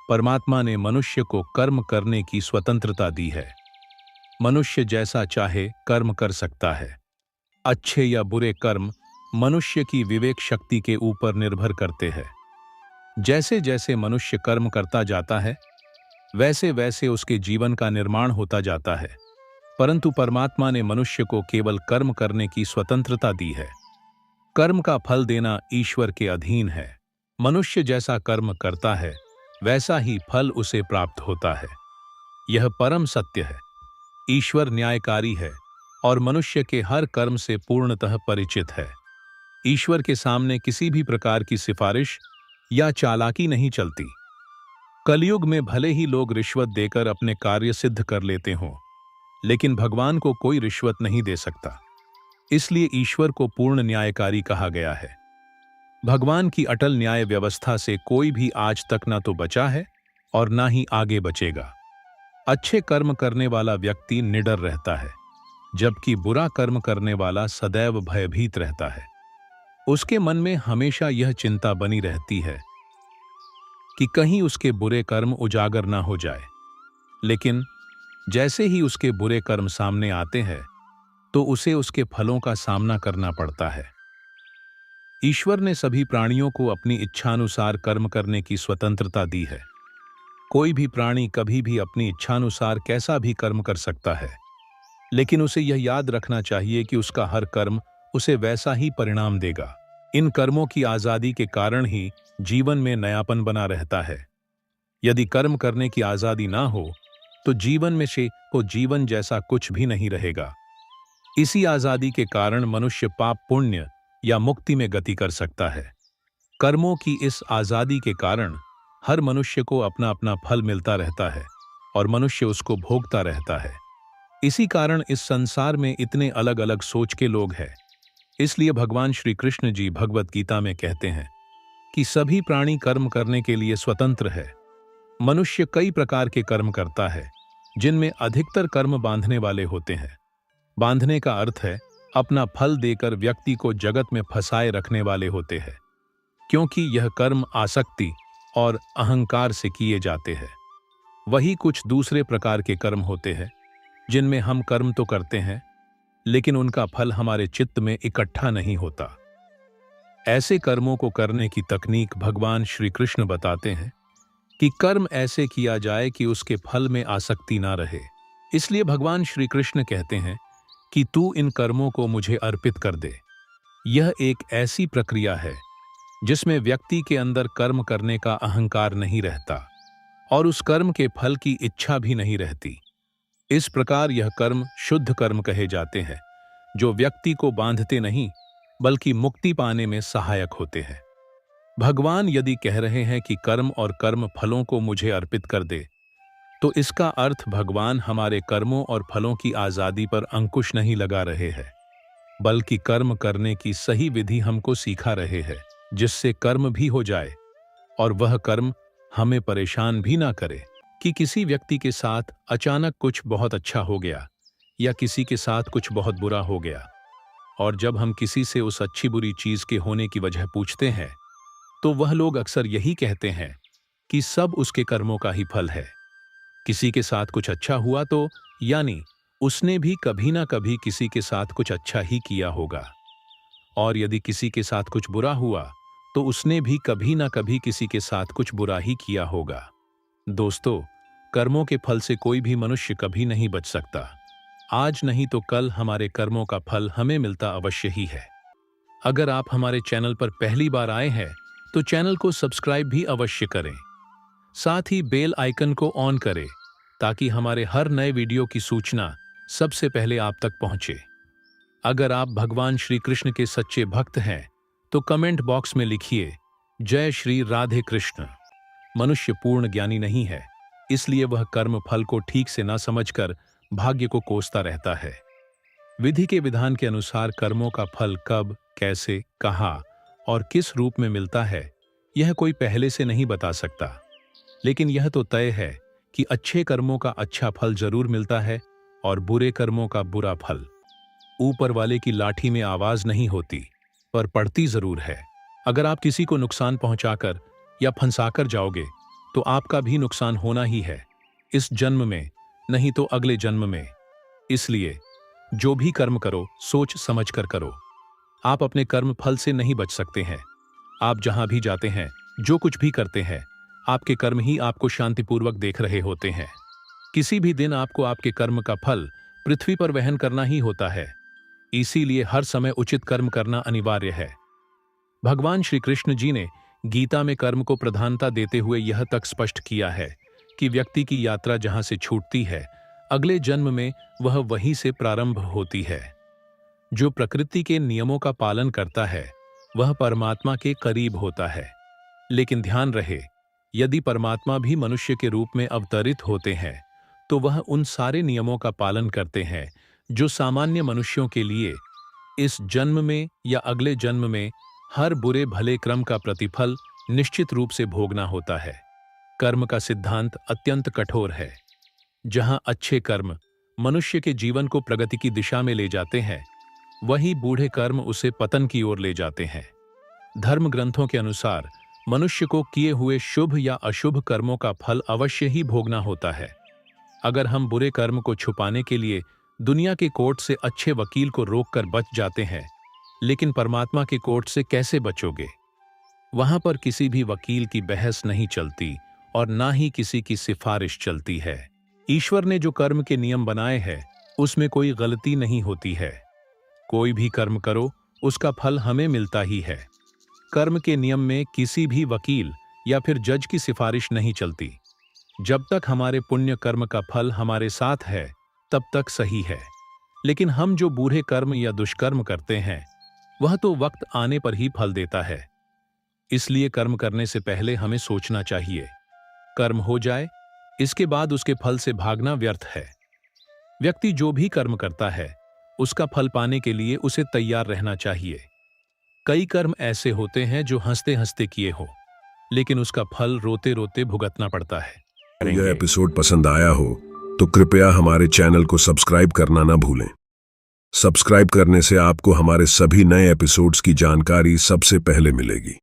परमात्मा ने मनुष्य को कर्म करने की स्वतंत्रता दी है। मनुष्य जैसा चाहे कर्म कर सकता है। अच्छे या बुरे कर्म मनुष्य की विवेक शक्ति के ऊपर निर्भर करते हैं। जैसे जैसे मनुष्य कर्म करता जाता है, वैसे वैसे उसके जीवन का निर्माण होता जाता है। परंतु परमात्मा ने मनुष्य को केवल कर्म करने की स्वतंत्रता दी है। कर्म का फल देना ईश्वर के अधीन है। मनुष्य जैसा कर्म करता है, वैसा ही फल उसे प्राप्त होता है। यह परम सत्य है। ईश्वर न्यायकारी है और मनुष्य के हर कर्म से पूर्णतः परिचित है। ईश्वर के सामने किसी भी प्रकार की सिफारिश या चालाकी नहीं चलती। कलयुग में भले ही लोग रिश्वत देकर अपने कार्य सिद्ध कर लेते हों, लेकिन भगवान को कोई रिश्वत नहीं दे सकता। इसलिए ईश्वर को पूर्ण न्यायकारी कहा गया है। भगवान की अटल न्याय व्यवस्था से कोई भी आज तक ना तो बचा है और ना ही आगे बचेगा। अच्छे कर्म करने वाला व्यक्ति निडर रहता है, जबकि बुरा कर्म करने वाला सदैव भयभीत रहता है। उसके मन में हमेशा यह चिंता बनी रहती है कि कहीं उसके बुरे कर्म उजागर ना हो जाए। लेकिन जैसे ही उसके बुरे कर्म सामने आते हैं, तो उसे उसके फलों का सामना करना पड़ता है। ईश्वर ने सभी प्राणियों को अपनी इच्छानुसार कर्म करने की स्वतंत्रता दी है। कोई भी प्राणी कभी भी अपनी इच्छानुसार कैसा भी कर्म कर सकता है, लेकिन उसे यह याद रखना चाहिए कि उसका हर कर्म उसे वैसा ही परिणाम देगा। इन कर्मों की आजादी के कारण ही जीवन में नयापन बना रहता है। यदि कर्म करने की आजादी ना हो, तो जीवन में से को जीवन जैसा कुछ भी नहीं रहेगा। इसी आजादी के कारण मनुष्य पाप पुण्य या मुक्ति में गति कर सकता है। कर्मों की इस आजादी के कारण हर मनुष्य को अपना अपना फल मिलता रहता है और मनुष्य उसको भोगता रहता है। इसी कारण इस संसार में इतने अलग अलग सोच के लोग हैं। इसलिए भगवान श्री कृष्ण जी भगवत गीता में कहते हैं कि सभी प्राणी कर्म करने के लिए स्वतंत्र है। मनुष्य कई प्रकार के कर्म करता है, जिनमें अधिकतर कर्म बांधने वाले होते हैं। बांधने का अर्थ है अपना फल देकर व्यक्ति को जगत में फंसाए रखने वाले होते हैं, क्योंकि यह कर्म आसक्ति और अहंकार से किए जाते हैं। वही कुछ दूसरे प्रकार के कर्म होते हैं, जिनमें हम कर्म तो करते हैं, लेकिन उनका फल हमारे चित्त में इकट्ठा नहीं होता। ऐसे कर्मों को करने की तकनीक भगवान श्री कृष्ण बताते हैं कि कर्म ऐसे किया जाए कि उसके फल में आसक्ति ना रहे। इसलिए भगवान श्री कृष्ण कहते हैं कि तू इन कर्मों को मुझे अर्पित कर दे। यह एक ऐसी प्रक्रिया है जिसमें व्यक्ति के अंदर कर्म करने का अहंकार नहीं रहता और उस कर्म के फल की इच्छा भी नहीं रहती। इस प्रकार यह कर्म शुद्ध कर्म कहे जाते हैं, जो व्यक्ति को बांधते नहीं बल्कि मुक्ति पाने में सहायक होते हैं। भगवान यदि कह रहे हैं कि कर्म और कर्म फलों को मुझे अर्पित कर दे, तो इसका अर्थ भगवान हमारे कर्मों और फलों की आजादी पर अंकुश नहीं लगा रहे हैं, बल्कि कर्म करने की सही विधि हमको सिखा रहे हैं, जिससे कर्म भी हो जाए और वह कर्म हमें परेशान भी ना करे। कि किसी व्यक्ति के साथ अचानक कुछ बहुत अच्छा हो गया या किसी के साथ कुछ बहुत बुरा हो गया, और जब हम किसी से उस अच्छी बुरी चीज के होने की वजह पूछते हैं, तो वह लोग अक्सर यही कहते हैं कि सब उसके कर्मों का ही फल है। किसी के साथ कुछ अच्छा हुआ तो यानी उसने भी कभी ना कभी किसी के साथ कुछ अच्छा ही किया होगा, और यदि किसी के साथ कुछ बुरा हुआ तो उसने भी कभी ना कभी किसी के साथ कुछ बुरा ही किया होगा। दोस्तों, कर्मों के फल से कोई भी मनुष्य कभी नहीं बच सकता। आज नहीं तो कल हमारे कर्मों का फल हमें मिलता अवश्य ही है। अगर आप हमारे चैनल पर पहली बार आए हैं तो चैनल को सब्सक्राइब भी अवश्य करें। साथ ही बेल आइकन को ऑन करें ताकि हमारे हर नए वीडियो की सूचना सबसे पहले आप तक पहुंचे। अगर आप भगवान श्री कृष्ण के सच्चे भक्त हैं तो कमेंट बॉक्स में लिखिए जय श्री राधे कृष्ण। मनुष्य पूर्ण ज्ञानी नहीं है, इसलिए वह कर्म फल को ठीक से न समझकर भाग्य को कोसता रहता है। विधि के विधान के अनुसार कर्मों का फल कब, कैसे, कहाँ और किस रूप में मिलता है, यह कोई पहले से नहीं बता सकता। लेकिन यह तो तय है कि अच्छे कर्मों का अच्छा फल जरूर मिलता है और बुरे कर्मों का बुरा फल। ऊपर वाले की लाठी में आवाज नहीं होती, पर पड़ती जरूर है। अगर आप किसी को नुकसान पहुंचाकर या फंसाकर जाओगे तो आपका भी नुकसान होना ही है, इस जन्म में नहीं तो अगले जन्म में। इसलिए जो भी कर्म करो सोच समझ कर करो। आप अपने कर्म फल से नहीं बच सकते हैं। आप जहां भी जाते हैं, जो कुछ भी करते हैं, आपके कर्म ही आपको शांतिपूर्वक देख रहे होते हैं। किसी भी दिन आपको आपके कर्म का फल पृथ्वी पर वहन करना ही होता है। इसीलिए हर समय उचित कर्म करना अनिवार्य है। भगवान श्री कृष्ण जी ने गीता में कर्म को प्रधानता देते हुए यह तक स्पष्ट किया है कि व्यक्ति की यात्रा जहां से छूटती है, अगले जन्म में वह वहीं से प्रारंभ होती है। जो प्रकृति के नियमों का पालन करता है वह परमात्मा के करीब होता है। लेकिन ध्यान रहे, यदि परमात्मा भी मनुष्य के रूप में अवतरित होते हैं तो वह उन सारे नियमों का पालन करते हैं जो सामान्य मनुष्यों के लिए इस जन्म में या अगले जन्म में हर बुरे भले क्रम का प्रतिफल निश्चित रूप से भोगना होता है। कर्म का सिद्धांत अत्यंत कठोर है। जहां अच्छे कर्म मनुष्य के जीवन को प्रगति की दिशा में ले जाते हैं, वहीं बूढ़े कर्म उसे पतन की ओर ले जाते हैं। धर्म ग्रंथों के अनुसार मनुष्य को किए हुए शुभ या अशुभ कर्मों का फल अवश्य ही भोगना होता है। अगर हम बुरे कर्म को छुपाने के लिए दुनिया के कोर्ट से अच्छे वकील को रोककर बच जाते हैं, लेकिन परमात्मा के कोर्ट से कैसे बचोगे? वहां पर किसी भी वकील की बहस नहीं चलती और ना ही किसी की सिफारिश चलती है। ईश्वर ने जो कर्म के नियम बनाए हैं उसमें कोई गलती नहीं होती है। कोई भी कर्म करो उसका फल हमें मिलता ही है। कर्म के नियम में किसी भी वकील या फिर जज की सिफारिश नहीं चलती। जब तक हमारे पुण्य कर्म का फल हमारे साथ है तब तक सही है। लेकिन हम जो बुरे कर्म या दुष्कर्म करते हैं वह तो वक्त आने पर ही फल देता है। इसलिए कर्म करने से पहले हमें सोचना चाहिए। कर्म हो जाए इसके बाद उसके फल से भागना व्यर्थ है। व्यक्ति जो भी कर्म करता है उसका फल पाने के लिए उसे तैयार रहना चाहिए। कई कर्म ऐसे होते हैं जो हंसते हंसते किए हो, लेकिन उसका फल रोते रोते भुगतना पड़ता है। यह एपिसोड पसंद आया हो तो कृपया हमारे चैनल को सब्सक्राइब करना ना भूलें। सब्सक्राइब करने से आपको हमारे सभी नए एपिसोड्स की जानकारी सबसे पहले मिलेगी।